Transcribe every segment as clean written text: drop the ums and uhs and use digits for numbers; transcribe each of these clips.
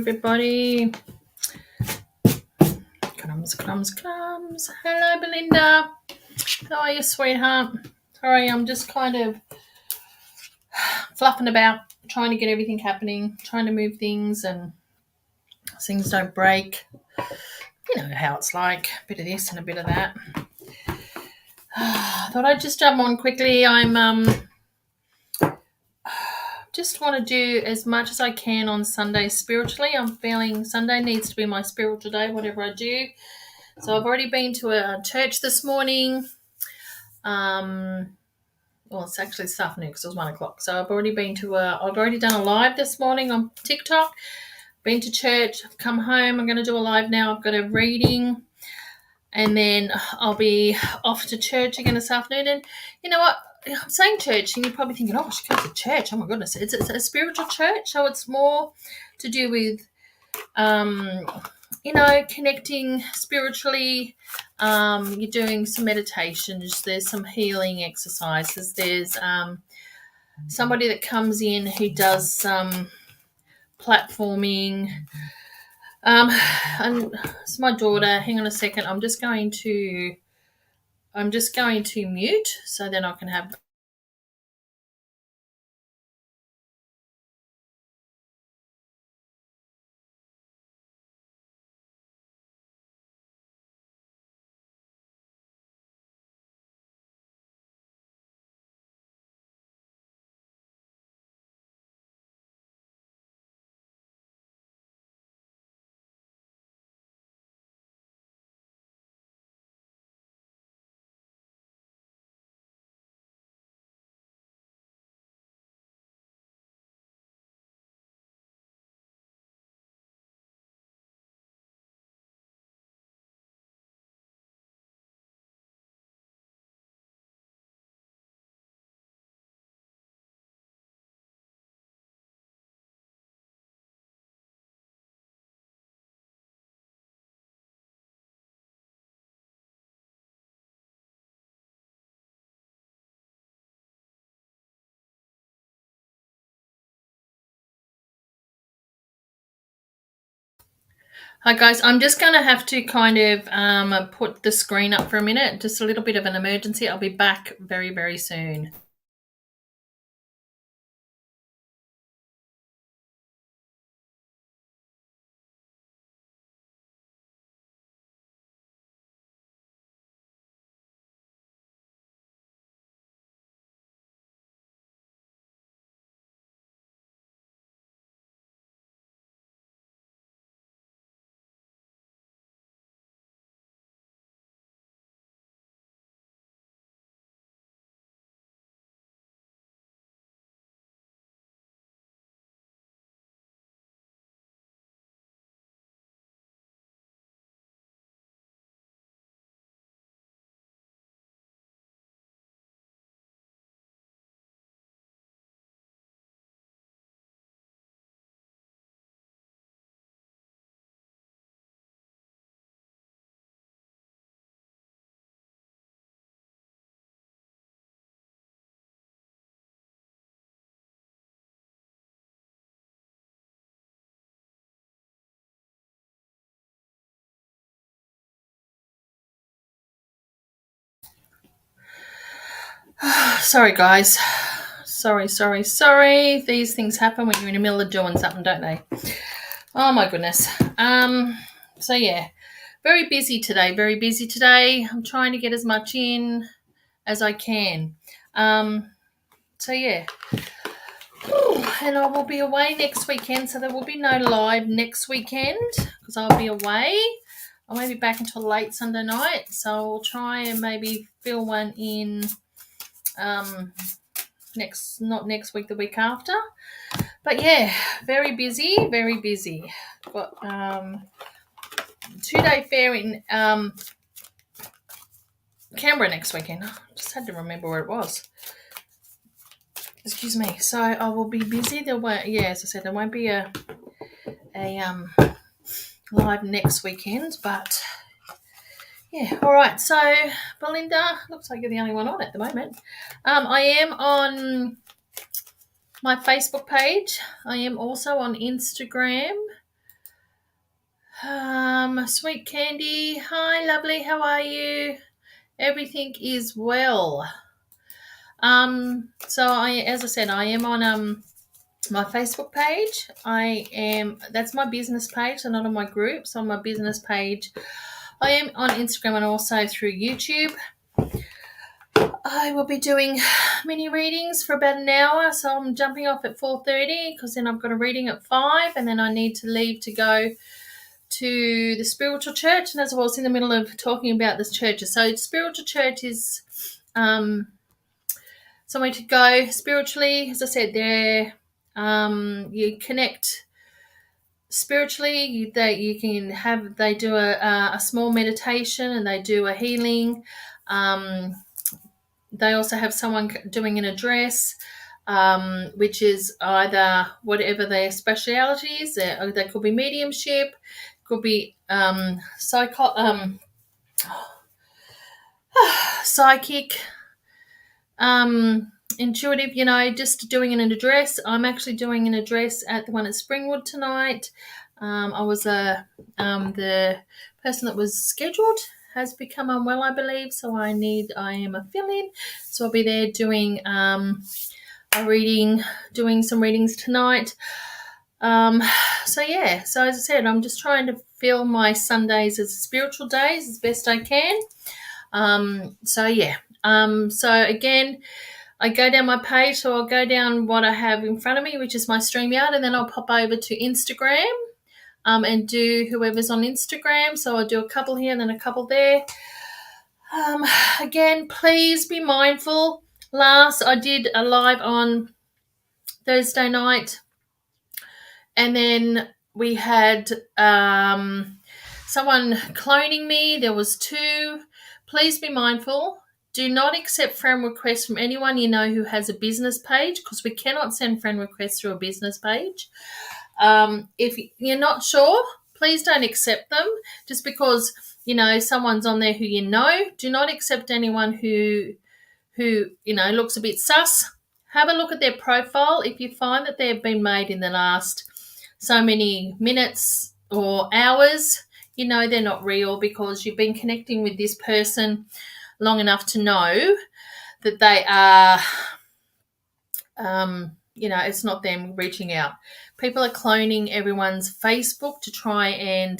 everybody. Crumbs. Hello, Belinda. How are you, sweetheart? Sorry, I'm just kind of fluffing about, trying to get everything happening, trying to move things and things don't break. You know how it's like, a bit of this and a bit of that. Thought I'd just jump on quickly. I'm just want to do as much as I can on Sunday spiritually. I'm feeling Sunday needs to be my spiritual day, whatever I do. So I've already been to a church this morning. Well, it's actually this afternoon because it was 1 o'clock. So I've already done a live this morning on TikTok. Been to church, I've come home. I'm going to do a live now. I've got a reading, and then I'll be off to church again this afternoon. And you know what? I'm saying church, and you're probably thinking, oh, she goes to church. Oh my goodness, it's a spiritual church, so it's more to do with, connecting spiritually. You're doing some meditations. There's some healing exercises. There's somebody that comes in who does some platforming. And it's my daughter. Hang on a second. I'm just going to mute so then I can have. Hi guys, I'm just going to have to kind of put the screen up for a minute, just a little bit of an emergency. I'll be back very, very soon. Sorry guys. Sorry. These things happen when you're in the middle of doing something, don't they? Oh my goodness. So yeah, very busy today. I'm trying to get as much in as I can. So yeah. And I will be away next weekend, so there will be no live next weekend because I'll be away. I won't be back until late Sunday night, so I'll try and maybe fill one in not next week, the week after. But yeah, very busy. Got 2-day fair in Canberra next weekend. I just had to remember where it was. Excuse me. So I will be busy. As I said, there won't be a live next weekend, but yeah. All right. So Belinda, looks like you're the only one on at the moment. I am on my Facebook page. I am also on Instagram. Sweet Candy, hi, lovely. How are you? Everything is well. As I said, I am on my Facebook page. That's my business page, so not on my group. So on my business page, I am on Instagram and also through YouTube. I will be doing mini readings for about an hour, so I'm jumping off at 4:30 because then I've got a reading at 5, and then I need to leave to go to the spiritual church. And as I was in the middle of talking about this church, so spiritual church is somewhere to go spiritually. As I said, there you connect spiritually. They do a small meditation and they do a healing. They also have someone doing an address, which is either whatever their speciality is. They could be mediumship, could be psychic, intuitive, just doing an address. I'm actually doing an address at the one at Springwood tonight. I was the person that was scheduled has become unwell, I believe, so I am a fill-in. So I'll be there doing a reading, doing some readings tonight. So as I said, I'm just trying to fill my Sundays as spiritual days as best I can. So again, I go down my page, so I'll go down what I have in front of me, which is my StreamYard, and then I'll pop over to Instagram and do whoever's on Instagram. So I'll do a couple here and then a couple there. Again, please be mindful. I did a live on Thursday night, and then we had someone cloning me. There was 2. Please be mindful. Do not accept friend requests from anyone you know who has a business page, because we cannot send friend requests through a business page. If you're not sure, please don't accept them just because, someone's on there who you know. Do not accept anyone who looks a bit sus. Have a look at their profile. If you find that they've been made in the last so many minutes or hours, they're not real, because you've been connecting with this person long enough to know that they are, it's not them reaching out. People are cloning everyone's Facebook to try and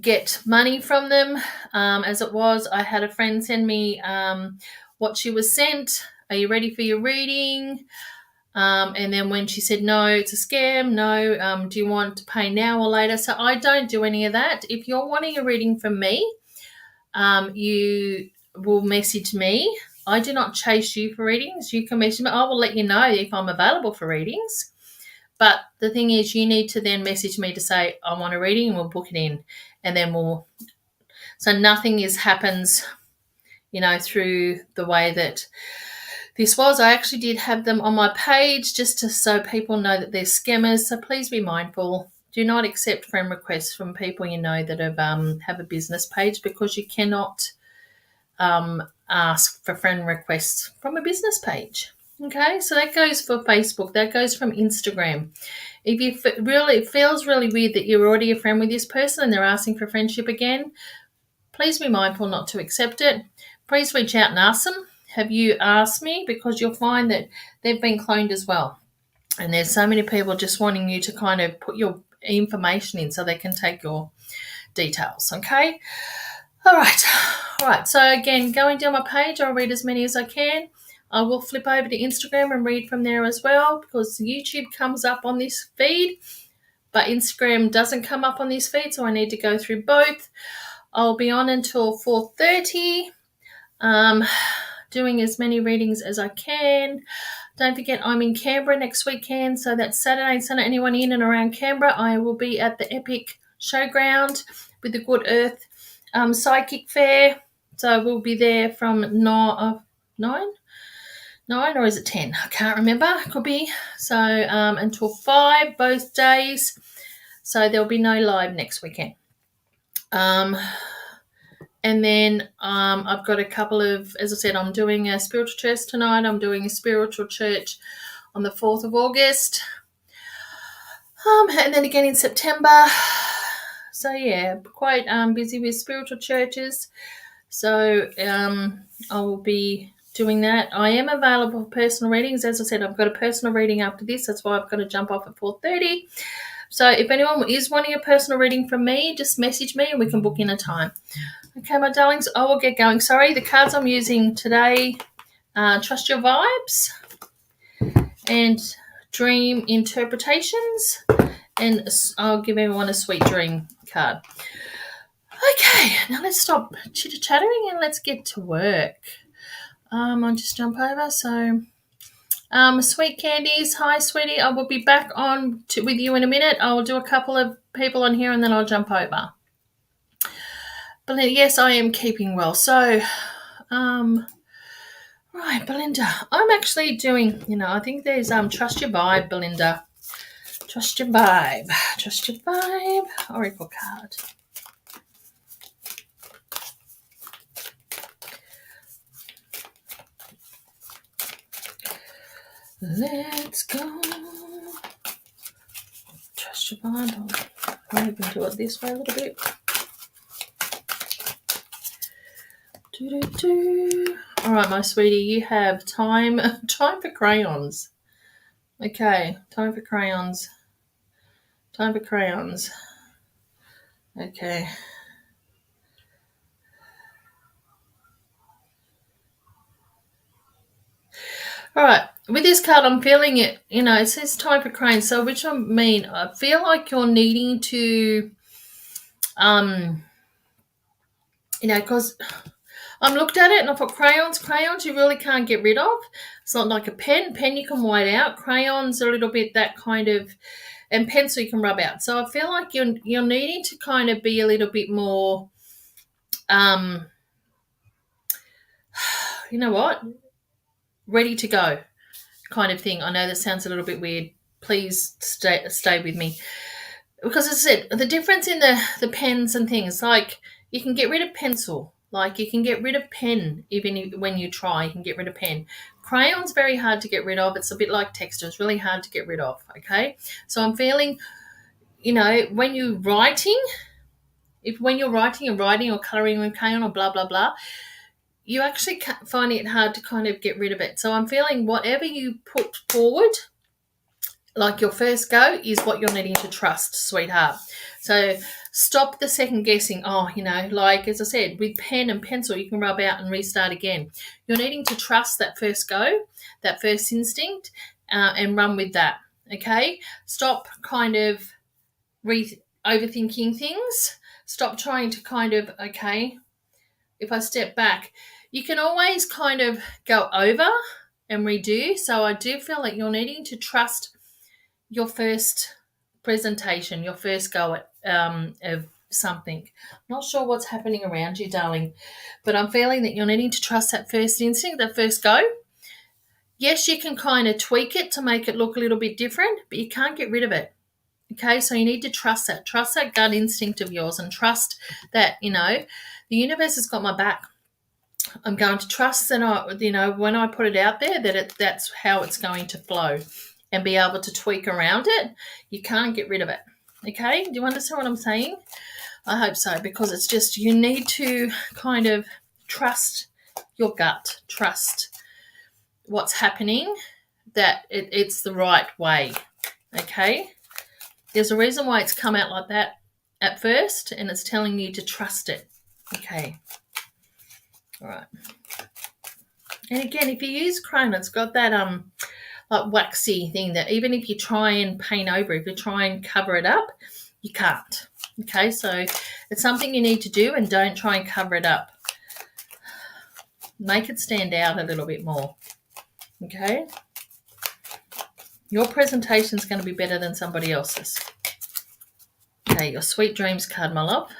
get money from them. As it was, I had a friend send me what she was sent. Are you ready for your reading? And then when she said, no, it's a scam. No, do you want to pay now or later? So I don't do any of that. If you're wanting a reading from me, you will message me. I do not chase you for readings. You can message me. I will let you know if I'm available for readings. But the thing is, you need to then message me to say, I want a reading, and we'll book it in. And then so nothing happens, through the way that this was. I actually did have them on my page just so people know that they're scammers. So please be mindful. Do not accept friend requests from people you know that have a business page, because you cannot ask for friend requests from a business page. Okay, so that goes for Facebook. That goes from Instagram. If it feels really weird that you're already a friend with this person and they're asking for friendship again, please be mindful not to accept it. Please reach out and ask them, have you asked me? Because you'll find that they've been cloned as well. And there's so many people just wanting you to kind of put your information in so they can take your details, okay? All right. So again, going down my page, I'll read as many as I can. I will flip over to Instagram and read from there as well, because YouTube comes up on this feed, but Instagram doesn't come up on this feed, so I need to go through both. I'll be on until 4:30, doing as many readings as I can. Don't forget, I'm in Canberra next weekend, so that's Saturday and Sunday. Anyone in and around Canberra, I will be at the Epic Showground with the Good Earth Psychic Fair. So we'll be there from 9 or is it 10? I can't remember. Could be. So until 5 both days. So there'll be no live next weekend. And then I've got a couple of, as I said, I'm doing a spiritual church tonight. I'm doing a spiritual church on the 4th of August. And then again in September. So yeah, quite busy with spiritual churches. So I will be doing that. I am available for personal readings. As I said, I've got a personal reading after this. That's why I've got to jump off at 4:30. So if anyone is wanting a personal reading from me, just message me and we can book in a time. Okay, my darlings, I will get going. Sorry, the cards I'm using today, Trust Your Vibes and Dream Interpretations. And I'll give everyone a sweet dream card. Okay, now let's stop chitter-chattering and let's get to work. I'll just jump over. So, Sweet Candies, hi, sweetie. I will be back on with you in a minute. I will do a couple of people on here and then I'll jump over. But yes, I am keeping well. So, right, Belinda, I'm actually doing, I think there's Trust Your Vibe, Belinda. Trust Your Vibe. Trust Your Vibe. Oracle card. Let's go. Trust Your Vibe. I'll even do it this way a little bit. All right, my sweetie, you have time for crayons. Okay, time for crayons. Time for crayons. Okay. All right, with this card, I'm feeling it, it says time for crayons. So which I mean, I feel like you're needing to, because I looked at it and I thought crayons you really can't get rid of. It's not like a pen. Pen you can white out. Crayons are a little bit that kind of, and pencil you can rub out. So I feel like you're needing to kind of be a little bit more, ready to go kind of thing. I know that sounds a little bit weird. Please stay with me. Because as I said, the difference in the pens and things, like you can get rid of pencil, like you can get rid of pen, even when you try, you can get rid of pen. Crayon's very hard to get rid of. It's a bit like texture. It's really hard to get rid of, okay? So I'm feeling, when you're writing, when you're writing or colouring with crayon or blah, blah, blah, you actually find it hard to kind of get rid of it. So I'm feeling whatever you put forward, like your first go, is what you're needing to trust, sweetheart. So stop the second guessing. Like as I said, with pen and pencil, you can rub out and restart again. You're needing to trust that first go, that first instinct, and run with that, okay? Stop kind of overthinking things. Stop trying to kind of, okay, if I step back, you can always kind of go over and redo. So I do feel like you're needing to trust your first presentation, your first go at of something. I'm not sure what's happening around you, darling, but I'm feeling that you're needing to trust that first instinct, that first go. Yes, you can kind of tweak it to make it look a little bit different, but you can't get rid of it. Okay, so you need to trust that gut instinct of yours, and trust that, the universe has got my back. I'm going to trust that, when I put it out there, that's how it's going to flow, and be able to tweak around it. You can't get rid of it. Okay, do you understand what I'm saying? I hope so, because it's just, you need to kind of trust your gut, trust what's happening, that it's the right way. Okay, there's a reason why it's come out like that at first, and it's telling you to trust it. Okay, all right. And again, if you use crayon, it's got that like waxy thing that even if you try and paint over, if you try and cover it up, you can't. Okay, so it's something you need to do, and don't try and cover it up. Make it stand out a little bit more. Okay, your presentation is going to be better than somebody else's. Okay, your sweet dreams card, my love.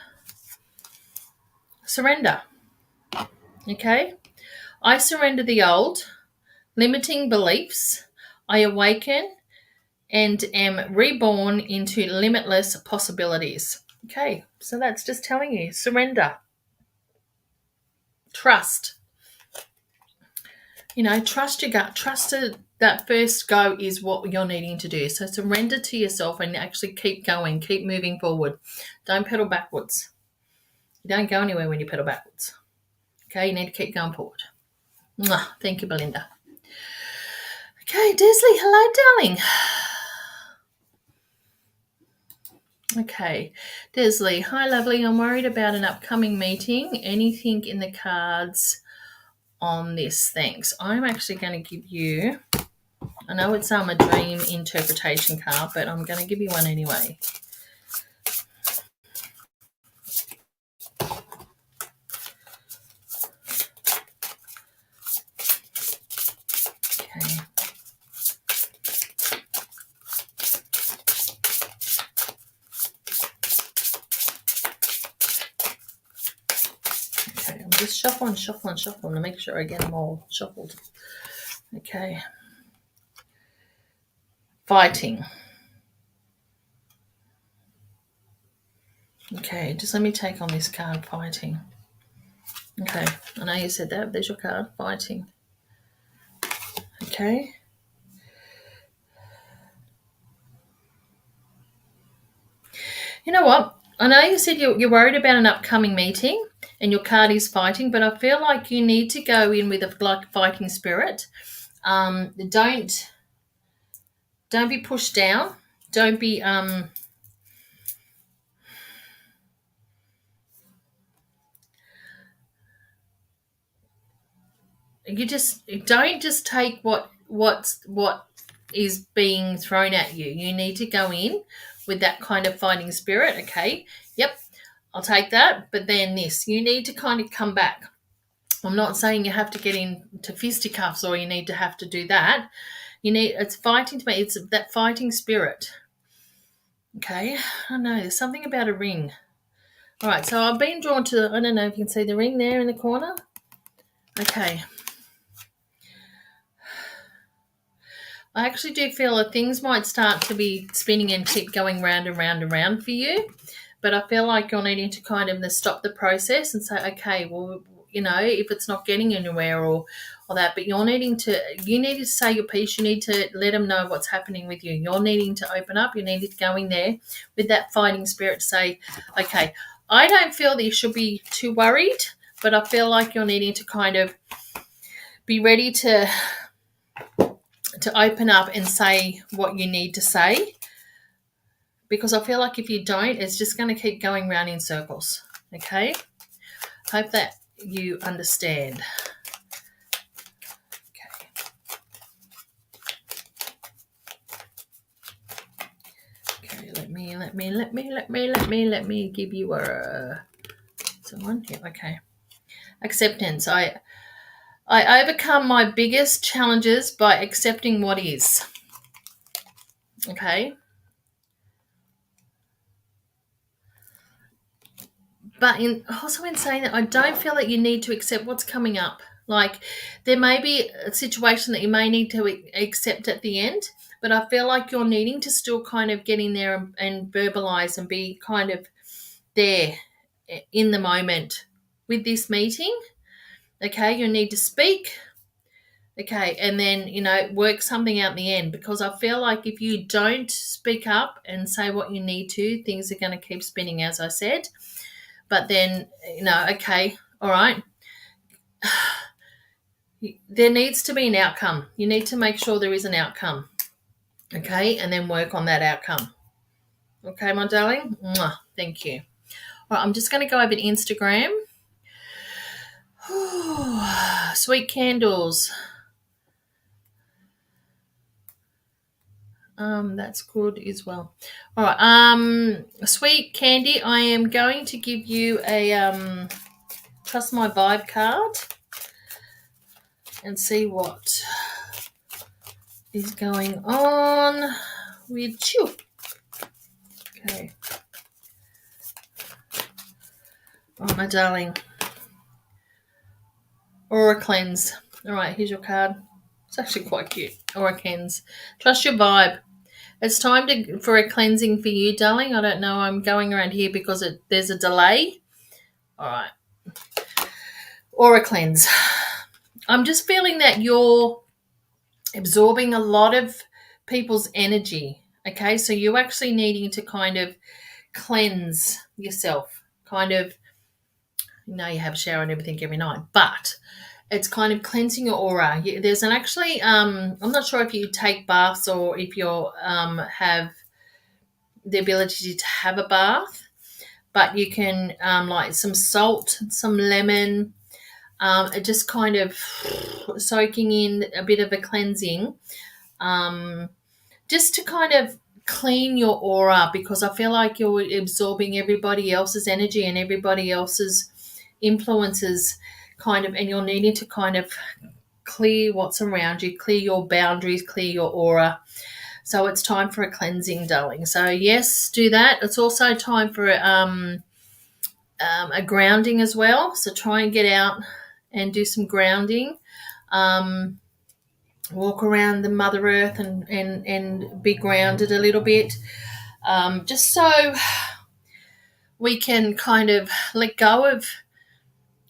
Surrender. Okay, I surrender the old limiting beliefs. I awaken and am reborn into limitless possibilities. Okay, so that's just telling you, surrender. Trust. Trust your gut. Trust that first go is what you're needing to do. So surrender to yourself and actually keep going, keep moving forward. Don't pedal backwards. You don't go anywhere when you pedal backwards. Okay, you need to keep going forward. Mwah. Thank you, Belinda. Okay, Desley, hello, darling. Okay, Desley, hi, lovely. I'm worried about an upcoming meeting. Anything in the cards on this? Thanks. I'm actually going to give you, I know it's a dream interpretation card, but I'm going to give you one anyway. Okay. Okay, I'm just shuffling to make sure I get them all shuffled. Okay. Fighting. Okay, just let me take on this card, fighting. Okay, I know you said that. There's your card, fighting. Okay. You know what? I know you said you're worried about an upcoming meeting and your card is fighting, but I feel like you need to go in with a fighting spirit. Don't be pushed down. Don't be you just don't just take what is being thrown at you. You need to go in with that kind of fighting spirit. Okay, yep, I'll take that. But then this, you need to kind of come back. I'm not saying you have to get into fisticuffs or you need to have to do that. It's fighting to me. It's that fighting spirit. Okay, I don't know. There's something about a ring. All right, so I've been drawn to, I don't know if you can see the ring there in the corner. Okay. I actually do feel that things might start to be spinning and keep going round and round and round for you. But I feel like you're needing to kind of stop the process and say, okay, well, if it's not getting anywhere or that, but you need to say your piece. You need to let them know what's happening with you. You're needing to open up. You need to go in there with that fighting spirit to say, okay, I don't feel that you should be too worried, but I feel like you're needing to kind of be ready to open up and say what you need to say, because I feel like if you don't, it's just going to keep going round in circles. Okay? Hope that you understand. Okay, let me give you someone. Yeah, okay. Acceptance. I overcome my biggest challenges by accepting what is. Okay? But also in saying that, I don't feel that you need to accept what's coming up. Like, there may be a situation that you may need to accept at the end, but I feel like you're needing to still kind of get in there and verbalize and be kind of there in the moment with this meeting. Okay, you need to speak. Okay, and then, work something out in the end, because I feel like if you don't speak up and say what you need to, things are going to keep spinning, as I said. But then, okay, all right. There needs to be an outcome. You need to make sure there is an outcome. Okay, and then work on that outcome. Okay, my darling? Mwah, thank you. All right, I'm just going to go over to Instagram. Sweet candles. That's good as well. All right, Sweet Candy, I am going to give you a Trust My Vibe card and see what is going on with you. Okay. Oh, my darling. Aura Cleanse. All right, here's your card. It's actually quite cute. Aura Cleanse. Trust your vibe. It's time for a cleansing for you, darling. I don't know. I'm going around here because there's a delay. All right. Aura Cleanse. I'm just feeling that you're absorbing a lot of people's energy. Okay, so you're actually needing to kind of cleanse yourself, kind of, you have a shower and everything every night, but it's kind of cleansing your aura. There's an actually, I'm not sure if you take baths or if you have the ability to have a bath, but you can like some salt, some lemon, just kind of soaking in a bit of a cleansing, just to kind of clean your aura, because I feel like you're absorbing everybody else's energy and everybody else's influences, kind of, and you're needing to kind of clear what's around you, clear your boundaries, clear your aura. So it's time for a cleansing, darling. So yes, do that. It's also time for a grounding as well. So try and get out and do some grounding. Walk around the Mother Earth and be grounded a little bit, just so we can kind of let go of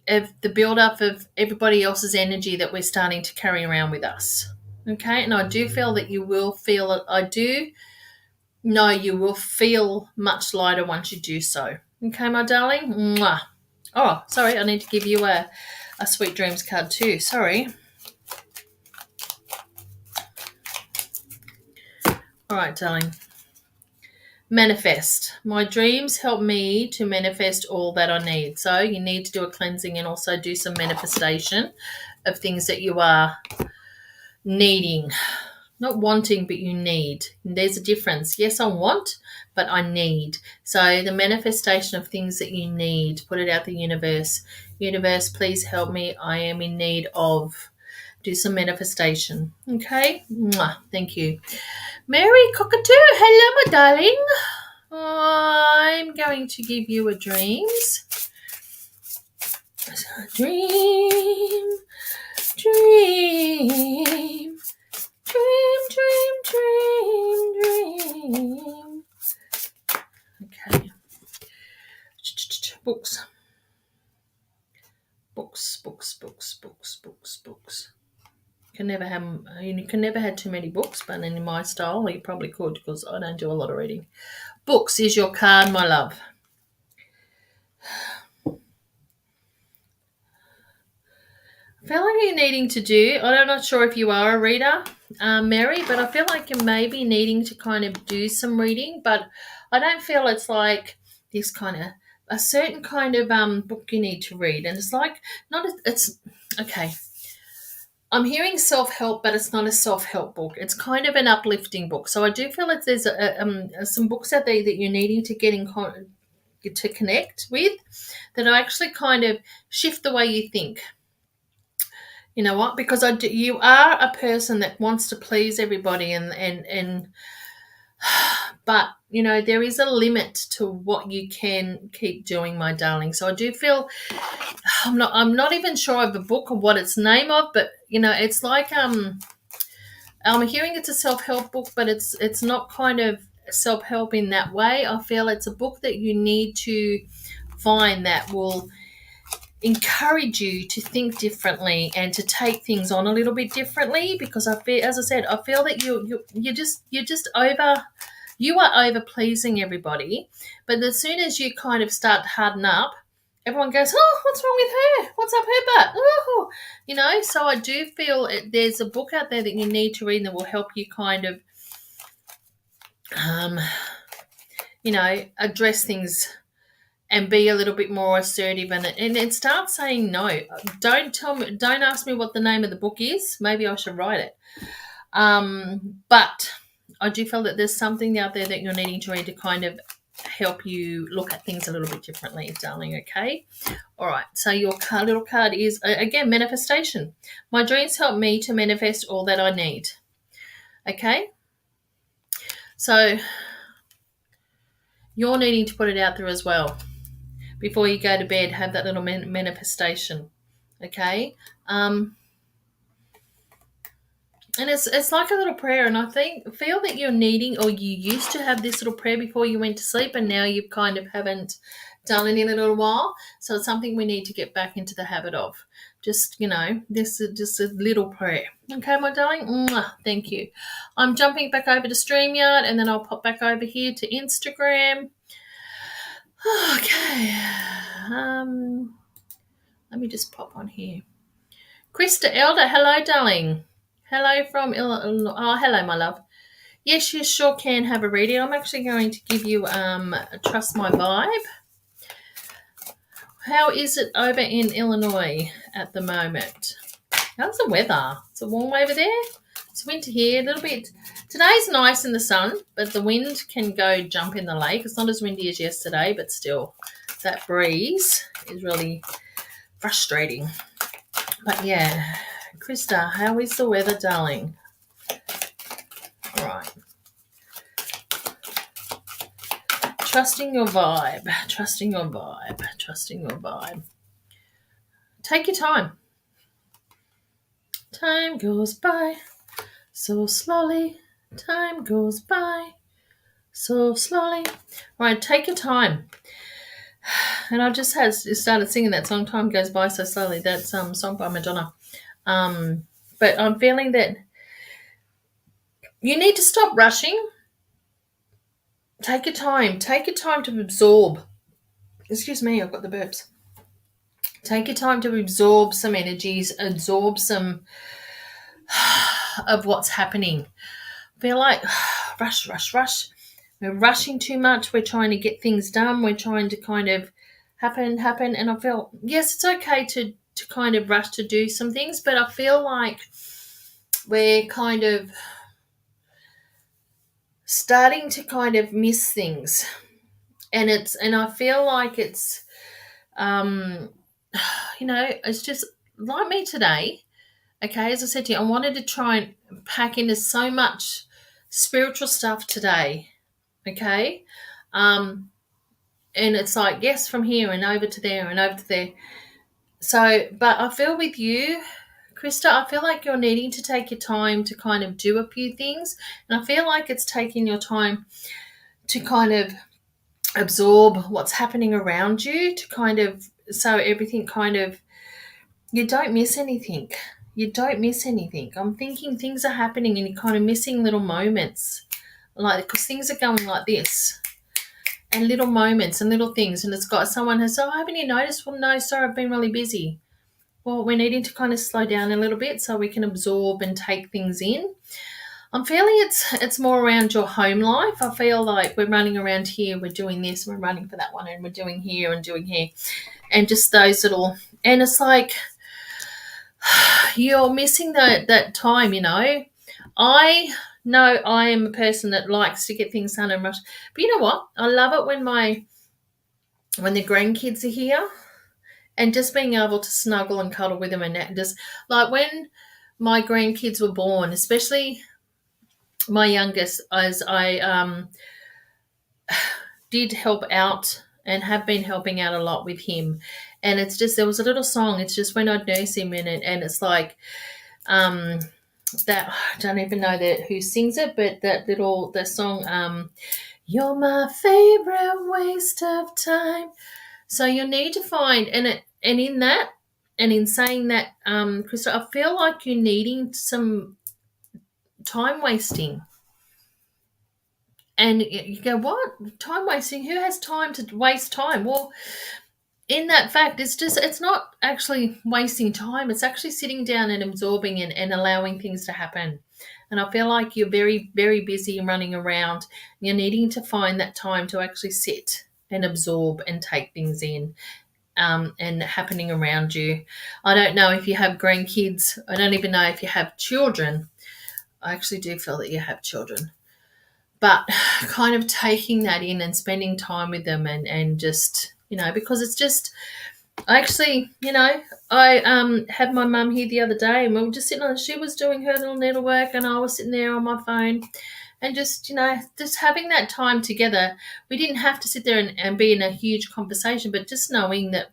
the build-up of everybody else's energy that we're starting to carry around with us. Okay, and I do feel that you will feel it. I do know you will feel much lighter once you do so. Okay, my darling? Mwah. Oh, sorry, I need to give you a Sweet Dreams card too. Sorry. All right, darling. Manifest. My dreams help me to manifest all that I need. So you need to do a cleansing and also do some manifestation of things that you are needing. Not wanting, but you need. And there's a difference. Yes, I want, but I need. So the manifestation of things that you need, put it out the universe. Universe, please help me. I am in need of. Do some manifestation. Okay? Mwah. Thank you. Mary Cockatoo, hello, my darling. I'm going to give you a dreams. Dream, dream, dream, dream, dream, dream. Okay. Books. Books, books, books, books, books, books. You can never have too many books, but in my style, you probably could, because I don't do a lot of reading. Books is your card, my love. I feel like you're needing to do, I'm not sure if you are a reader, Mary, but I feel like you may be needing to kind of do some reading, but I don't feel it's like this kind of, a certain kind of book you need to read. And it's like, it's, okay. I'm hearing self-help, but it's not a self-help book. It's kind of an uplifting book. So I do feel like there's some books out there that you're needing to get to connect with, that are actually kind of shift the way you think. You know what? Because you are a person that wants to please everybody, and but there is a limit to what you can keep doing, my darling. So I do feel I'm not even sure of the book or what its name of, but it's like I'm hearing it's a self-help book, but it's not kind of self-help in that way. I feel it's a book that you need to find that will encourage you to think differently and to take things on a little bit differently, because I feel, as I said, I feel that you are over pleasing everybody, but as soon as you kind of start to harden up, everyone goes, oh, what's wrong with her? What's up her butt? Oh, so I do feel there's a book out there that you need to read that will help you kind of, address things and be a little bit more assertive, and start saying no. Don't ask me what the name of the book is. Maybe I should write it. But I do feel that there's something out there that you're needing to read to kind of help you look at things a little bit differently, darling. Okay. All right. So your little card is, again, manifestation. My dreams help me to manifest all that I need. Okay. So you're needing to put it out there as well. Before you go to bed, have that little manifestation, okay? And it's like a little prayer, and I feel that you're needing, or you used to have this little prayer before you went to sleep, and now you kind of haven't done it in a little while. So it's something we need to get back into the habit of. Just, this is just a little prayer. Okay, my darling? Mwah, thank you. I'm jumping back over to StreamYard, and then I'll pop back over here to Instagram. Okay. Let me just pop on here. Krista Elder, hello, darling. Hello from Illinois. Oh, hello, my love. Yes, you sure can have a reading. I'm actually going to give you Trust My Vibe. How is it over in Illinois at the moment? How's the weather? Is it warm over there? It's winter here, a little bit. Today's nice in the sun, but the wind can go jump in the lake. It's not as windy as yesterday, but still, that breeze is really frustrating. But yeah, Krista, how is the weather, darling? All right. Trusting your vibe, trusting your vibe, trusting your vibe. Take your time. Time goes by so slowly. Time goes by so slowly. Right, take your time. And I just started singing that song, Time Goes By So Slowly. That's song by Madonna. But I'm feeling that you need to stop rushing. Take your time. Take your time to absorb. Excuse me, I've got the burps. Take your time to absorb some energies, absorb some of what's happening. I feel like rush. We're rushing too much. We're trying to get things done. We're trying to kind of happen. And I feel, yes, it's okay to kind of rush to do some things, but I feel like we're kind of starting to kind of miss things. And I feel like it's, it's just like me today. Okay, as I said to you, I wanted to try and pack into so much spiritual stuff today. Okay, and it's like, yes, from here and over to there and over to there. So, but I feel with you, Krista, I feel like you're needing to take your time to kind of do a few things. And I feel like it's taking your time to kind of absorb what's happening around you, to kind of, so everything kind of, you don't miss anything. You don't miss anything. I'm thinking things are happening and you're kind of missing little moments. Like, because things are going like this. And little moments and little things. And it's got someone has, oh, haven't you noticed? Well, no, sorry, I've been really busy. Well, we're needing to kind of slow down a little bit so we can absorb and take things in. I'm feeling it's more around your home life. I feel like we're running around here, we're doing this, we're running for that one, and we're doing here and doing here. And just those little, and it's like you're missing that time, I know I am a person that likes to get things done and rush. But you know what? I love it when the grandkids are here and just being able to snuggle and cuddle with them, and just like when my grandkids were born, especially my youngest, as I did help out and have been helping out a lot with him. And it's just, there was a little song, it's just when I'd nurse him in it, and it's like that, I don't even know who sings it, but the song, you're my favorite waste of time. So you need to find, and in that, and in saying that, Krista, I feel like you're needing some time wasting. And you go, what? Time wasting? Who has time to waste time? Well, in that fact, it's not actually wasting time. It's actually sitting down and absorbing and allowing things to happen. And I feel like you're very, very busy and running around. You're needing to find that time to actually sit and absorb and take things in, and happening around you. I don't know if you have grandkids. I don't even know if you have children. I actually do feel that you have children. But kind of taking that in and spending time with them and just, because it's just, actually, I had my mum here the other day and we were just sitting on, she was doing her little needlework and I was sitting there on my phone and just, just having that time together. We didn't have to sit there and be in a huge conversation, but just knowing that,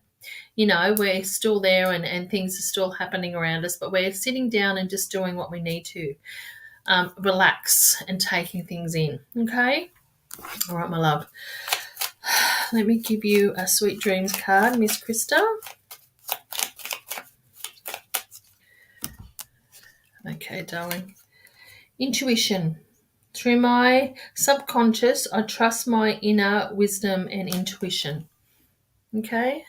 we're still there and things are still happening around us, but we're sitting down and just doing what we need to. Relax and taking things in. Okay. All right, my love. Let me give you a Sweet Dreams card, Miss Krista. Okay, darling. Intuition. Through my subconscious, I trust my inner wisdom and intuition. Okay?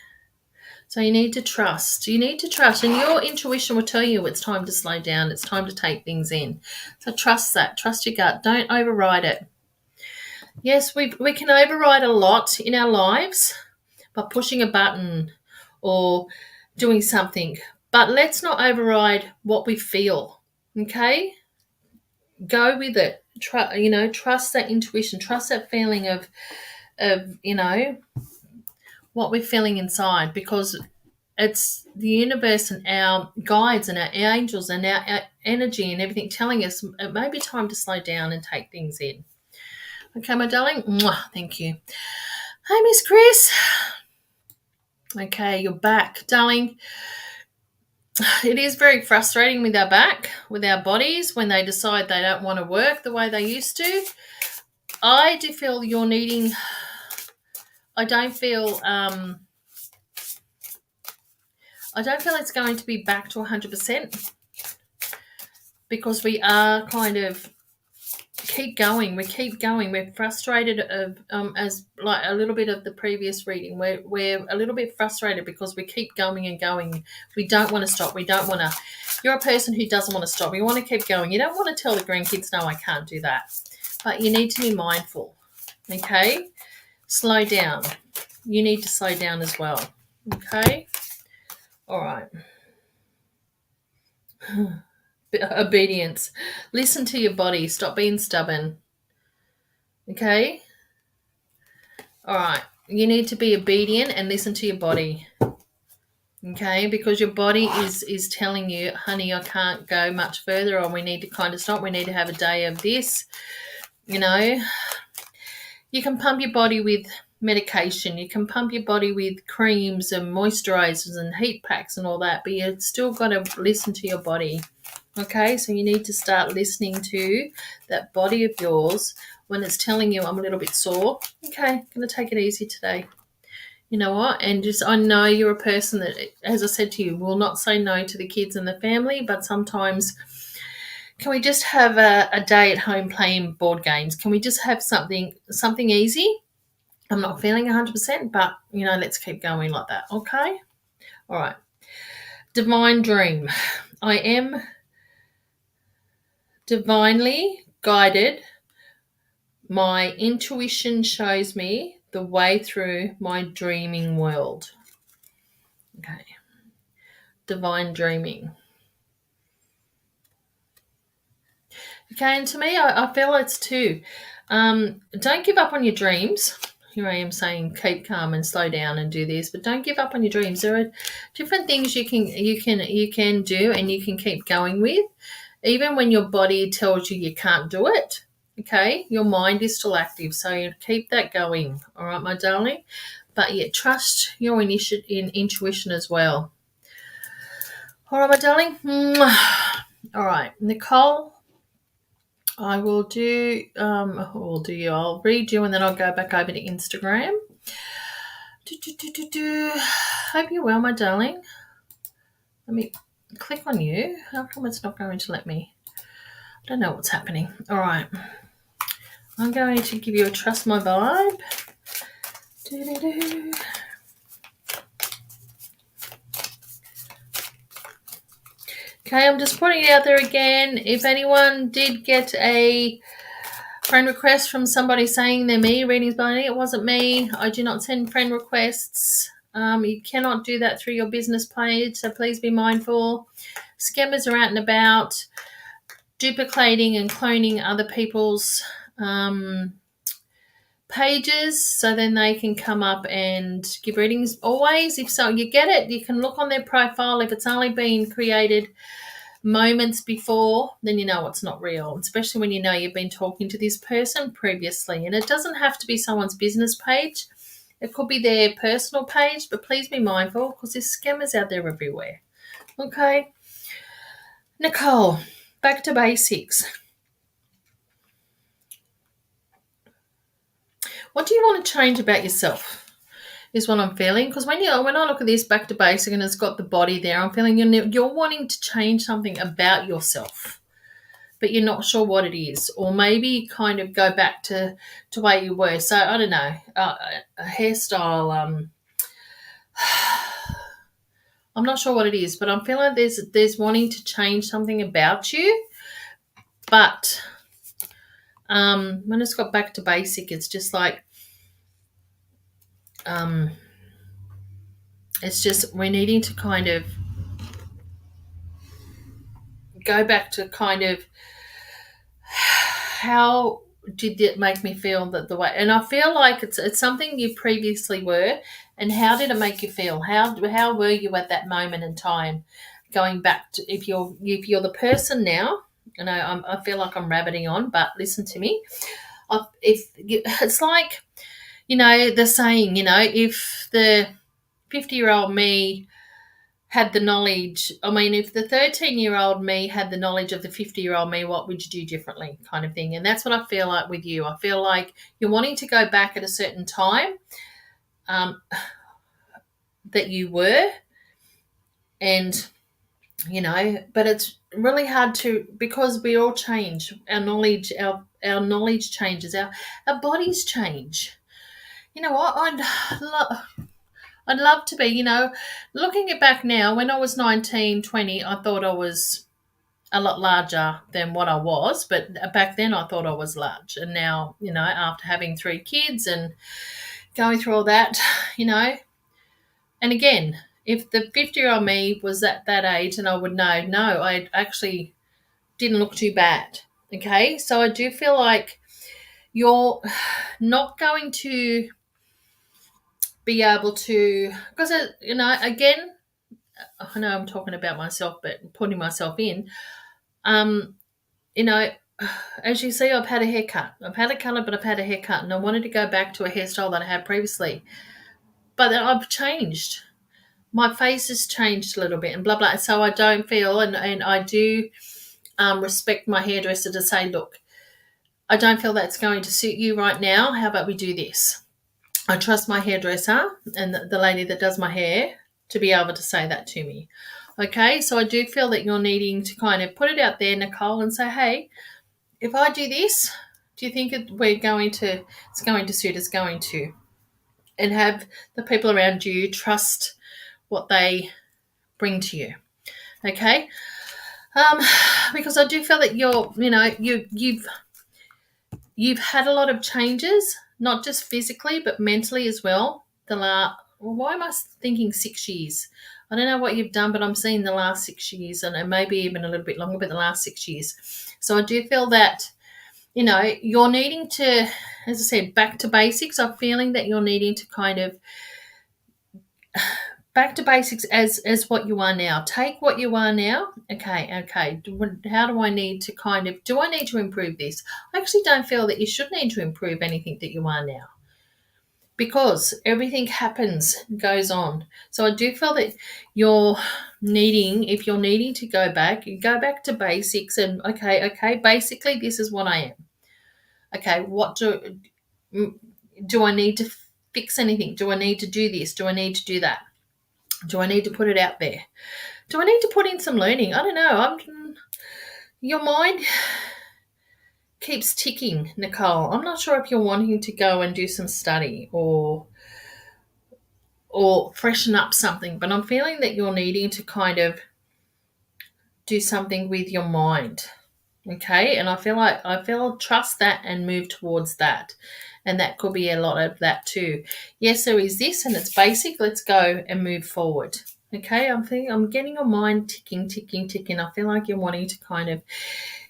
So you need to trust. You need to trust. And your intuition will tell you it's time to slow down. It's time to take things in. So trust that. Trust your gut. Don't override it. Yes, we can override a lot in our lives by pushing a button or doing something. But let's not override what we feel. Okay? Go with it. Trust that intuition. Trust that feeling of what we're feeling inside, because it's the universe and our guides and our angels and our energy and everything telling us it may be time to slow down and take things in. Okay, my darling. Mwah, thank you. Hey, Miss Chris. Okay, you're back, darling. It is very frustrating with our back, with our bodies, when they decide they don't want to work the way they used to. I do feel you're needing. I don't feel it's going to be back to 100%, because we are kind of keep going. We keep going. We're frustrated as like a little bit of the previous reading. We're a little bit frustrated because we keep going and going. We don't want to stop. We don't want to. You're a person who doesn't want to stop. You want to keep going. You don't want to tell the grandkids, no, I can't do that. But you need to be mindful. Okay? Slow down. You need to slow down as well. Okay? All right. Obedience. Listen to your body. Stop being stubborn. Okay? All right. You need to be obedient and listen to your body. Okay? Because your body is telling you, honey, I can't go much further, or we need to kind of stop. We need to have a day of this. You know? You can pump your body with medication. You can pump your body with creams and moisturizers and heat packs and all that, but you've still got to listen to your body. Okay, so you need to start listening to that body of yours when it's telling you, I'm a little bit sore. Okay, I'm going to take it easy today. You know what? And just, I know you're a person that, as I said to you, will not say no to the kids and the family, but sometimes can we just have a day at home playing board games? Can we just have something easy? I'm not feeling 100%, but, let's keep going like that. Okay? All right. Divine dream. I am divinely guided. My intuition shows me the way through my dreaming world. Okay. Divine dreaming. Okay, and to me, I feel it's too. Don't give up on your dreams. Here I am saying keep calm and slow down and do this, but don't give up on your dreams. There are different things you can do and you can keep going with, even when your body tells you can't do it. Okay, your mind is still active, so you keep that going. All right, my darling, but trust your intuition as well. All right, my darling. All right, Nicole. I will do. I'll read you, and then I'll go back over to Instagram. Hope you're well, my darling. Let me click on you. How come it's not going to let me? I don't know what's happening. All right. I'm going to give you a trust my vibe. Okay, I'm just putting it out there again. If anyone did get a friend request from somebody saying they're me, readings by me, it wasn't me. I do not send friend requests. You cannot do that through your business page, so please be mindful. Scammers are out and about, duplicating and cloning other people's pages, so then they can come up and give readings. Always, if so, you get it, you can look on their profile. If it's only been created moments before, then you know it's not real, especially when you know you've been talking to this person previously. And it doesn't have to be someone's business page. It could be their personal page, but please be mindful because there's scammers out there everywhere. Okay. Nicole, back to basics. What do you want to change about yourself? Is what I'm feeling. Because when I look at this back to basic and it's got the body there, I'm feeling you're wanting to change something about yourself, but you're not sure what it is, or maybe kind of go back to where you were. So I don't know, a hairstyle. I'm not sure what it is, but I'm feeling there's wanting to change something about you, but when it's got back to basic, it's just like it's just we're needing to kind of go back to kind of how did it make me feel that the way, and I feel like it's something you previously were, and how did it make you feel? How were you at that moment in time? Going back to if you're the person now, I know I feel like I'm rabbiting on, but listen to me. It's like, the saying, if the 50-year-old me had the knowledge, if the 13-year-old me had the knowledge of the 50-year-old me, what would you do differently, kind of thing? And that's what I feel like with you. I feel like you're wanting to go back at a certain time that you were, and, but it's really hard to, because we all change. Our knowledge changes. Our bodies change. You know what? I'd love to be, looking it back now, when I was 19, 20, I thought I was a lot larger than what I was, but back then I thought I was large. And now, after having 3 kids and going through all that, and again, if the 50-year-old me was at that age, and I would know, no, I actually didn't look too bad. Okay, so I do feel like you're not going to be able to, because, again, I know I'm talking about myself, but putting myself in, as you see, I've had a haircut. I've had a colour, but I've had a haircut, and I wanted to go back to a hairstyle that I had previously. But then I've changed. My face has changed a little bit, and blah, blah. So I don't feel, and I do respect my hairdresser to say, look, I don't feel that's going to suit you right now. How about we do this? I trust my hairdresser and the lady that does my hair to be able to say that to me. Okay, so I do feel that you're needing to kind of put it out there, Nicole, and say, hey, if I do this, do you think it's going to suit? It's going to, and have the people around you trust what they bring to you. Okay, because I do feel that you've had a lot of changes, not just physically but mentally as well. Why am I thinking 6 years? I don't know what you've done, but I'm seeing the last 6 years, and maybe even a little bit longer, but the last 6 years. So I do feel that, you're needing to, as I said, back to basics. I'm feeling that you're needing to kind of back to basics as what you are now. Take what you are now. Okay. How do I need to do I need to improve this? I actually don't feel that you should need to improve anything that you are now, because everything goes on. So I do feel that if you're needing to go back, you go back to basics, and okay, basically this is what I am. Okay, what do I need to fix anything? Do I need to do this? Do I need to do that? Do I need to put it out there? Do I need to put in some learning? I don't know. Your mind keeps ticking, Nicole. I'm not sure if you're wanting to go and do some study or freshen up something, but I'm feeling that you're needing to kind of do something with your mind. Okay, and I feel trust that and move towards that. And that could be a lot of that too. Yes, there is this, and it's basic. Let's go and move forward. Okay, I'm getting your mind ticking. I feel like you're wanting to kind of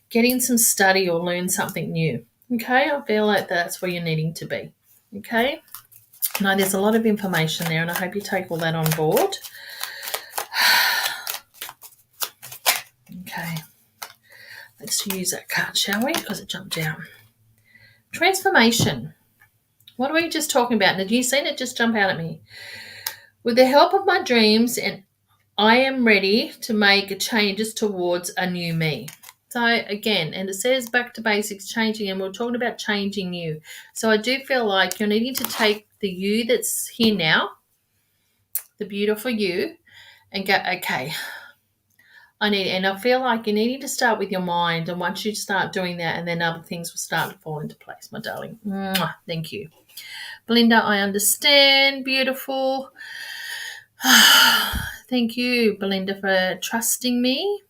get in some study or learn something new. Okay, I feel like that's where you're needing to be. Okay, now there's a lot of information there, and I hope you take all that on board. Okay, let's use that card, shall we? Because it jumped down. Transformation. What are we just talking about? Have you seen it just jump out at me? With the help of my dreams, and I am ready to make changes towards a new me. So again, and it says back to basics, changing, and we're talking about changing you. So I do feel like you're needing to take the you that's here now, the beautiful you, and go, okay, and I feel like you're needing to start with your mind, and once you start doing that, and then other things will start to fall into place, my darling. Mwah, thank you. Belinda, I understand. Beautiful. Thank you, Belinda, for trusting me.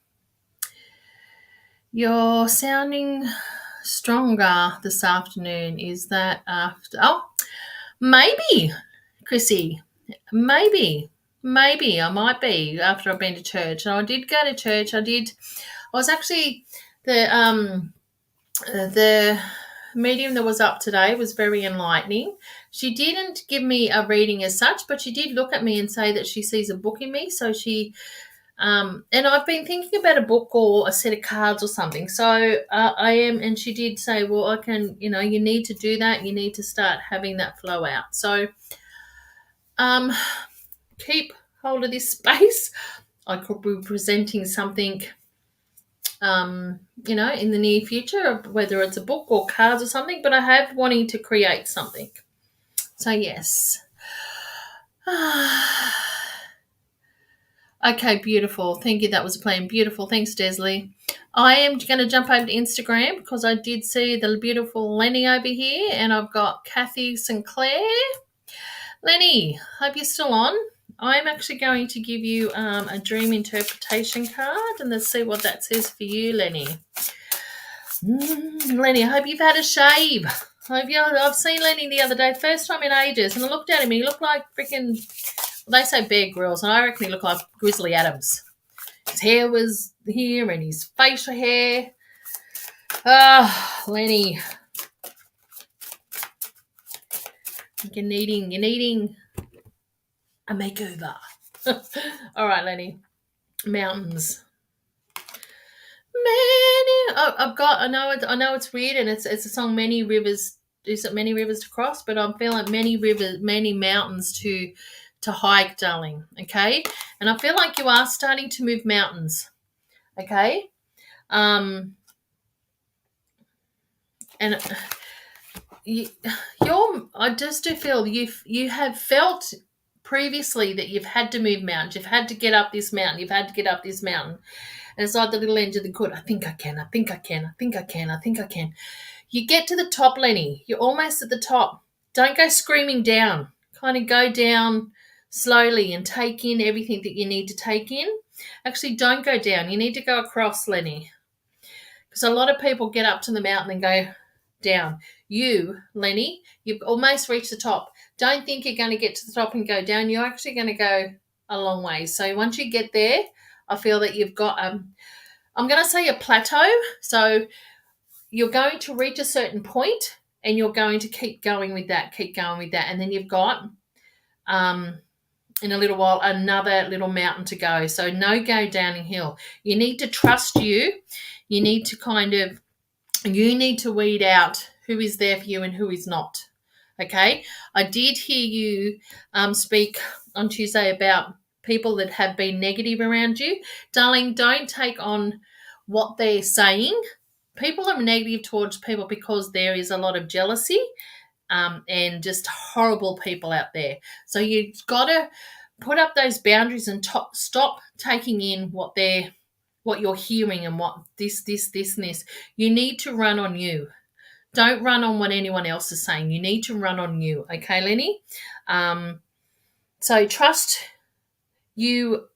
You're sounding stronger this afternoon. Is that after? Oh, maybe, Chrissy. Maybe I might be after I've been to church. And I did go to church. I was actually the medium that was up today was very enlightening. She didn't give me a reading as such, but she did look at me and say that she sees a book in me. So she and I've been thinking about a book or a set of cards or something. So I am, and she did say, well, I can, you need to do that. You need to start having that flow out. So keep hold of this space. I could be presenting something, in the near future, whether it's a book or cards or something, but I have wanting to create something. So yes. Okay, beautiful. Thank you. That was a plan. Beautiful. Thanks, Desley. I am going to jump over to Instagram because I did see the beautiful Lenny over here, and I've got Kathy Sinclair. Lenny, hope you're still on. I'm actually going to give you a dream interpretation card, and let's see what that says for you, Lenny. Lenny, I hope you've had a shave. I've seen Lenny the other day, first time in ages, and I looked at him. He looked like freaking. They say Bear Grylls, and I reckon he looked like Grizzly Adams. His hair was here, and his facial hair. Lenny, you're needing a makeover. All right, Lenny. Mountains. I know it's weird, and it's a song. Many rivers. Is it many rivers to cross? But I'm feeling many mountains to hike, darling. Okay, and I feel like you are starting to move mountains. Okay, and I just do feel you have felt previously that you've had to move mountains. You've had to get up this mountain. You've had to get up this mountain. And it's like the little engine that could. I think I can. I think I can. I think I can. I think I can. You get to the top, Lenny. You're almost at the top. Don't go screaming down. Kind of go down slowly and take in everything that you need to take in. Actually, don't go down. You need to go across, Lenny. Because a lot of people get up to the mountain and go down. You, Lenny, you've almost reached the top. Don't think you're going to get to the top and go down. You're actually going to go a long way. So once you get there, I feel that you've got, I'm going to say a plateau. So you're going to reach a certain point and you're going to keep going with that. And then you've got, in a little while, another little mountain to go. So no go downhill. You need to trust you. You need to weed out who is there for you and who is not. Okay? I did hear you speak on Tuesday about people that have been negative around you. Darling, don't take on what they're saying. People are negative towards people because there is a lot of jealousy and just horrible people out there. So you've got to put up those boundaries and stop taking in what you're hearing and what this and this. You need to run on you. Don't run on what anyone else is saying. You need to run on you. Okay, Lenny? So trust you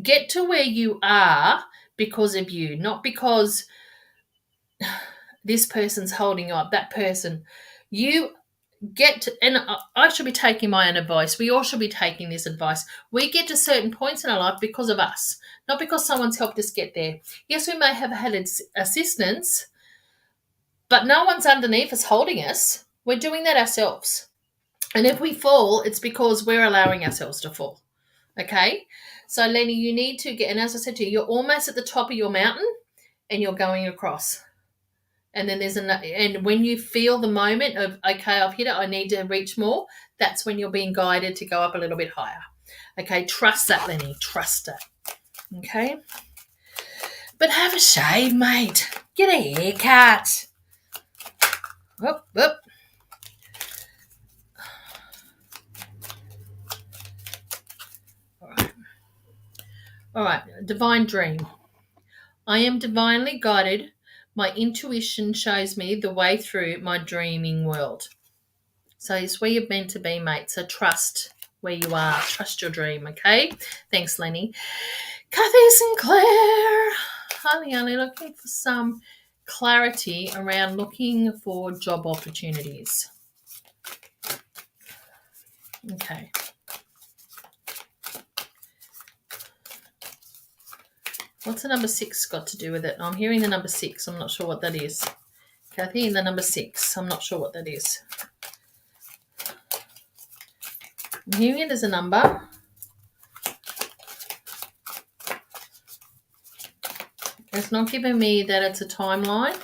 get to where you are because of you, not because this person's holding you up, that person. You get to, and I should be taking my own advice. We all should be taking this advice. We get to certain points in our life because of us, not because someone's helped us get there. Yes, we may have had assistance, but no one's underneath us holding us. We're doing that ourselves. And if we fall, it's because we're allowing ourselves to fall. Okay? So, Lenny, you need to get, and as I said to you, you're almost at the top of your mountain and you're going across. And then and when you feel the moment of, okay, I've hit it, I need to reach more, that's when you're being guided to go up a little bit higher. Okay? Trust that, Lenny. Trust it. Okay? But have a shave, mate. Get a haircut. Whoop, whoop. All right. Divine dream. I am divinely guided. My intuition shows me the way through my dreaming world. So it's where you're meant to be, mate. So trust where you are. Trust your dream, okay? Thanks, Lenny. Kathy Sinclair. Hi, Leonie. Looking for some clarity around looking for job opportunities. Okay. What's the number 6 got to do with it? I'm hearing the number 6. I'm not sure what that is. Kathy, the number 6. I'm not sure what that is. I'm hearing it as a number. It's not giving me that it's a timeline.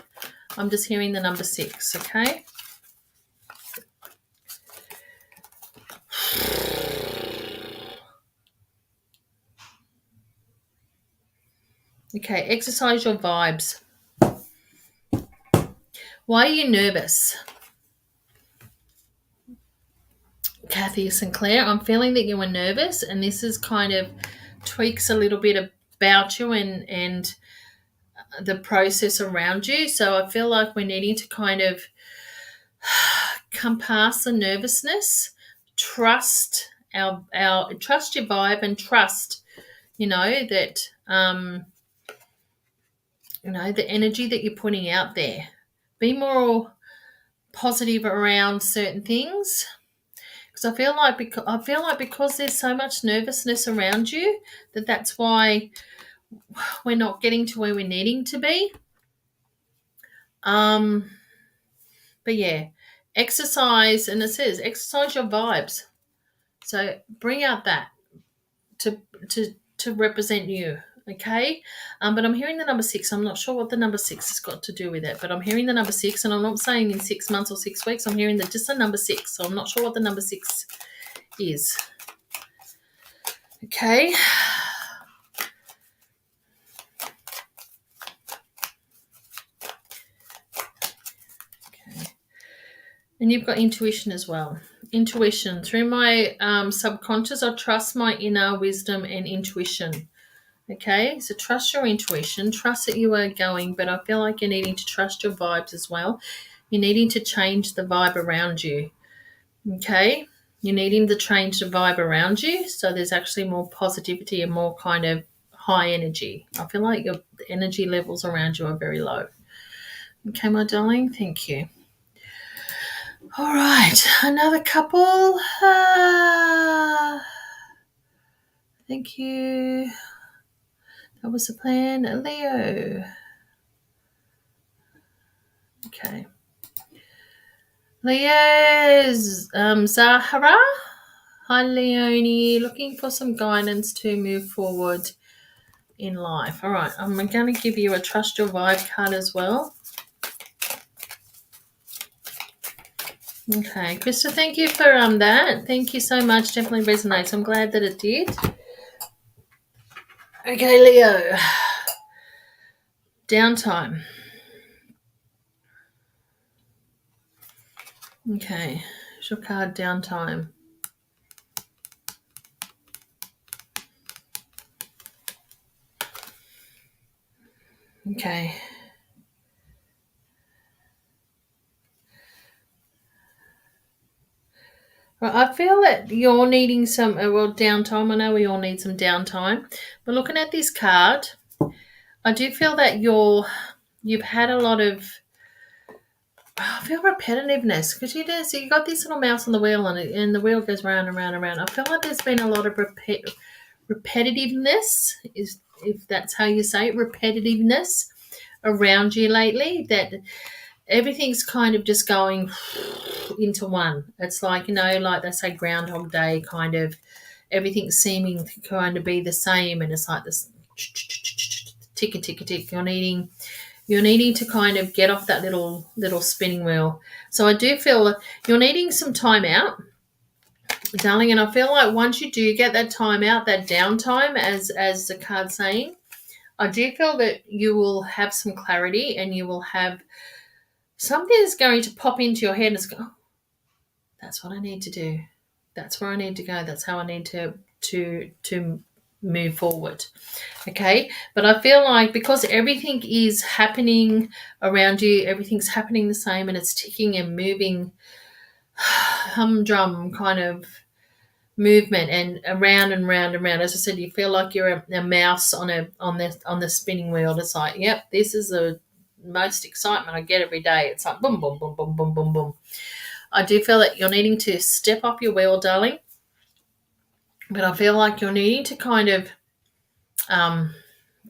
I'm just hearing the number 6, okay? Okay, exercise your vibes. Why are you nervous? Kathy Sinclair, I'm feeling that you were nervous, and this is kind of tweaks a little bit about you and the process around you. So I feel like we're needing to kind of come past the nervousness, trust trust your vibe, and trust, that the energy that you're putting out there. Be more positive around certain things, because I feel like because there's so much nervousness around you, that's why we're not getting to where we're needing to be. But yeah, exercise, and it says exercise your vibes. So bring out that to represent you. Okay, but I'm hearing the number 6. I'm not sure what the number 6 has got to do with it, but I'm hearing the number 6, and I'm not saying in 6 months or 6 weeks. I'm hearing that just the number 6. So I'm not sure what the number 6 is. Okay. And you've got intuition as well. Intuition. Through my subconscious, I trust my inner wisdom and intuition. Okay, so trust your intuition, trust that you are going, but I feel like you're needing to trust your vibes as well. You're needing to change the vibe around you. Okay, you're needing to change the vibe around you, so there's actually more positivity and more kind of high energy. I feel like your energy levels around you are very low. Okay, my darling, thank you. All right, another couple. Thank you. That was the plan. Leo. Okay. Leo's Zahara. Hi, Leonie. Looking for some guidance to move forward in life. All right. I'm going to give you a Trust Your Vibe card as well. Okay. Krista, thank you for that. Thank you so much. Definitely resonates. I'm glad that it did. Okay, Leo. Downtime. Okay. It's your card, downtime. Okay. Well, I feel that you're needing some downtime. I know we all need some downtime. But looking at this card, I do feel that you've had a lot of, I feel repetitiveness, because you got this little mouse on the wheel, and the wheel goes round and round and round. I feel like there's been a lot of repetitiveness, if that's how you say it, repetitiveness around you lately, that everything's kind of just going into one. It's like, like they say Groundhog Day, kind of everything's seeming to kind of be the same, and it's like this tick, tick, tick. You're needing to kind of get off that little spinning wheel. So I do feel you're needing some time out, darling, and I feel like once you do get that time out, that downtime, as the card's saying, I do feel that you will have some clarity and you will have something that's going to pop into your head and it's go, oh, that's what I need to do. That's where I need to go. That's how I need to move forward. Okay. But I feel like because everything is happening around you, everything's happening the same and it's ticking and moving humdrum kind of movement and around and round and round. As I said, you feel like you're a mouse on the spinning wheel. It's like, yep, this is the most excitement I get every day. It's like boom, boom, boom, boom, boom, boom, boom. I do feel that you're needing to step up your wheel, darling. But I feel like you're needing to kind of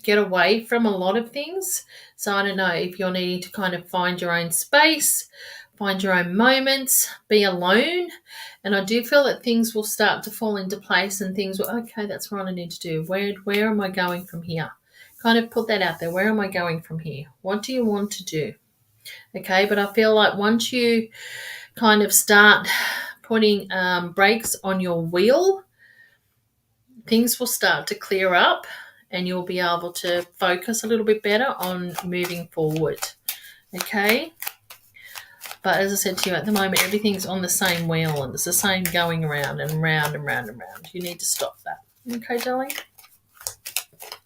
get away from a lot of things. So I don't know if you're needing to kind of find your own space, find your own moments, be alone. And I do feel that things will start to fall into place and things will, okay, that's what I need to do. Where am I going from here? Kind of put that out there. Where am I going from here? What do you want to do? Okay, but I feel like once you kind of start putting brakes on your wheel, things will start to clear up and you'll be able to focus a little bit better on moving forward. Okay? But as I said to you, at the moment, everything's on the same wheel and it's the same going around and round and round and round. You need to stop that. Okay, darling?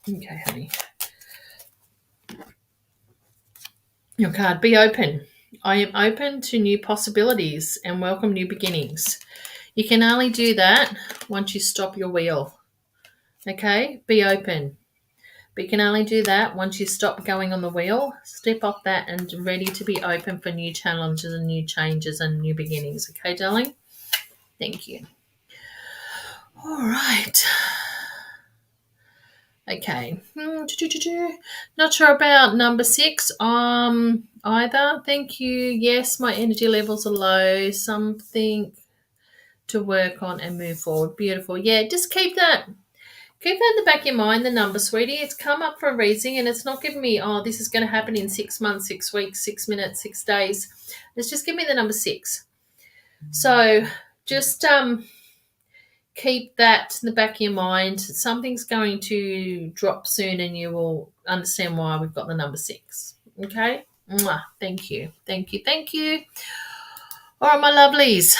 Okay, honey. Your card, be open. I am open to new possibilities and welcome new beginnings. You can only do that once you stop your wheel. Okay? Be open. But you can only do that once you stop going on the wheel, step off that and ready to be open for new challenges and new changes and new beginnings. Okay, darling? Thank you. All right. Okay. Not sure about number 6 either. Thank you. Yes, my energy levels are low. Something to work on and move forward. Beautiful. Yeah, just keep that in the back of your mind, the number, sweetie. It's come up for a reason and it's not giving me, oh, this is going to happen in 6 months, 6 weeks, 6 minutes, 6 days. It's just give me the number 6. So just keep that in the back of your mind. Something's going to drop soon and you will understand why we've got the number 6. Okay? Mwah. Thank you. Thank you. Thank you. All right, my lovelies.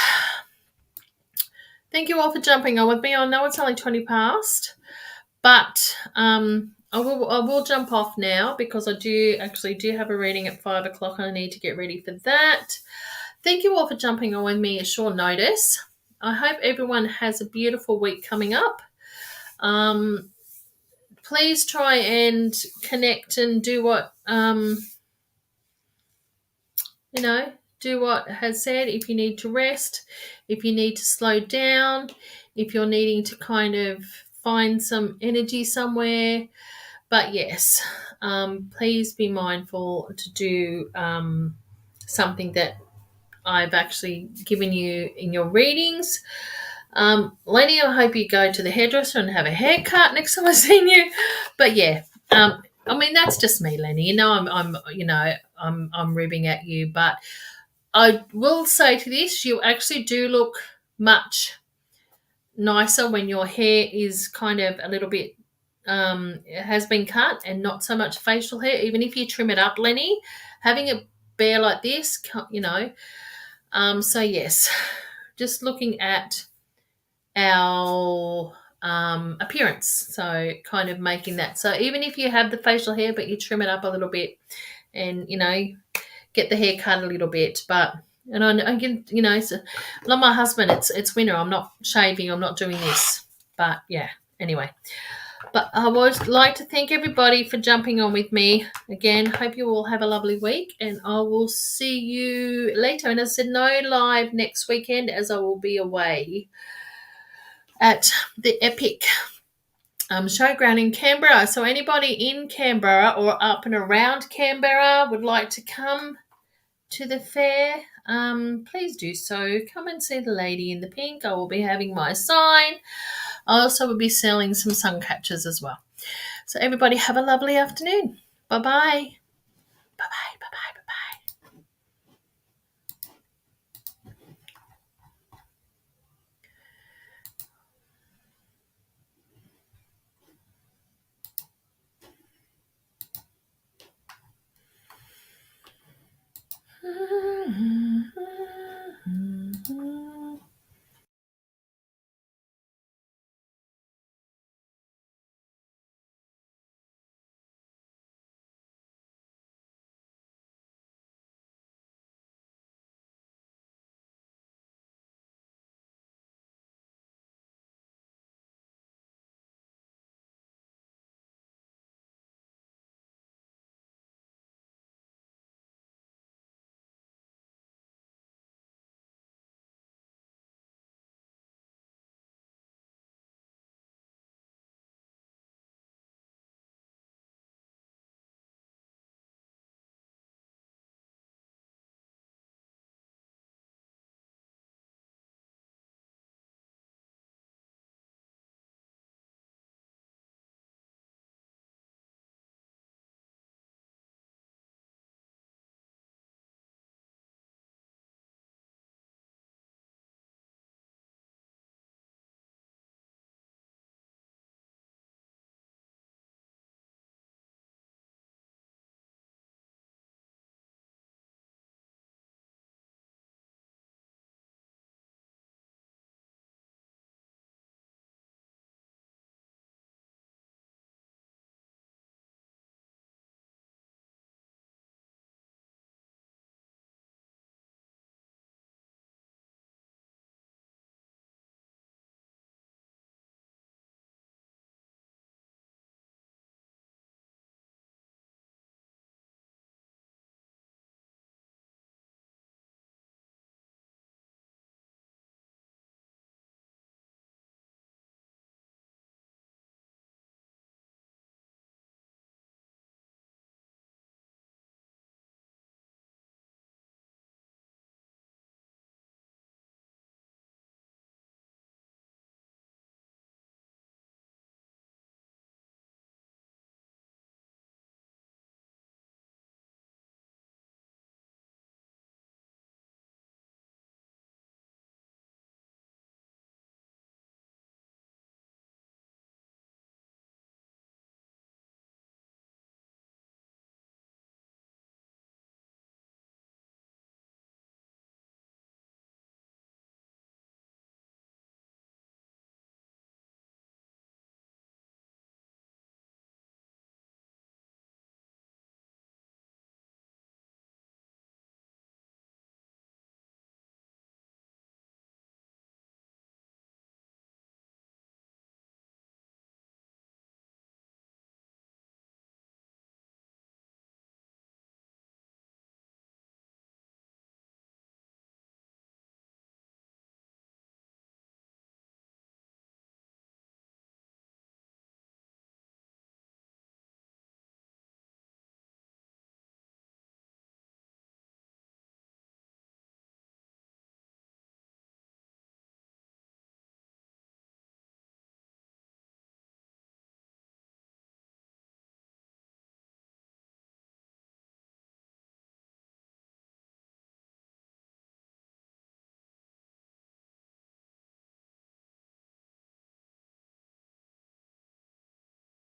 Thank you all for jumping on with me. I know it's only 20 past. But I will jump off now because I do have a reading at 5 o'clock and I need to get ready for that. Thank you all for jumping on with me at short notice. I hope everyone has a beautiful week coming up. Please try and connect and do what do what has said. If you need to rest, if you need to slow down, if you're needing to kind of find some energy somewhere. But yes, please be mindful to do something that I've actually given you in your readings. Lenny, I hope you go to the hairdresser and have a haircut next time I see you. But yeah, I mean that's just me, Lenny. I'm ribbing at you, but I will say to this: you actually do look much nicer when your hair is kind of a little bit it has been cut and not so much facial hair. Even if you trim it up, Lenny, having it bare like this, so yes, just looking at our appearance, so kind of making that. So even if you have the facial hair but you trim it up a little bit and get the hair cut a little bit, but and I can so, like my husband, it's winter, I'm not shaving, I'm not doing this, but yeah, anyway. But I would like to thank everybody for jumping on with me. Again, hope you all have a lovely week and I will see you later. And as I said, no live next weekend as I will be away at the Epic showground in Canberra. So anybody in Canberra or up and around Canberra would like to come to the fair, please do so. Come and see the lady in the pink. I will be having my sign. I also will be selling some sun catchers as well. So everybody have a lovely afternoon. Bye-bye. Bye-bye, bye-bye, bye-bye.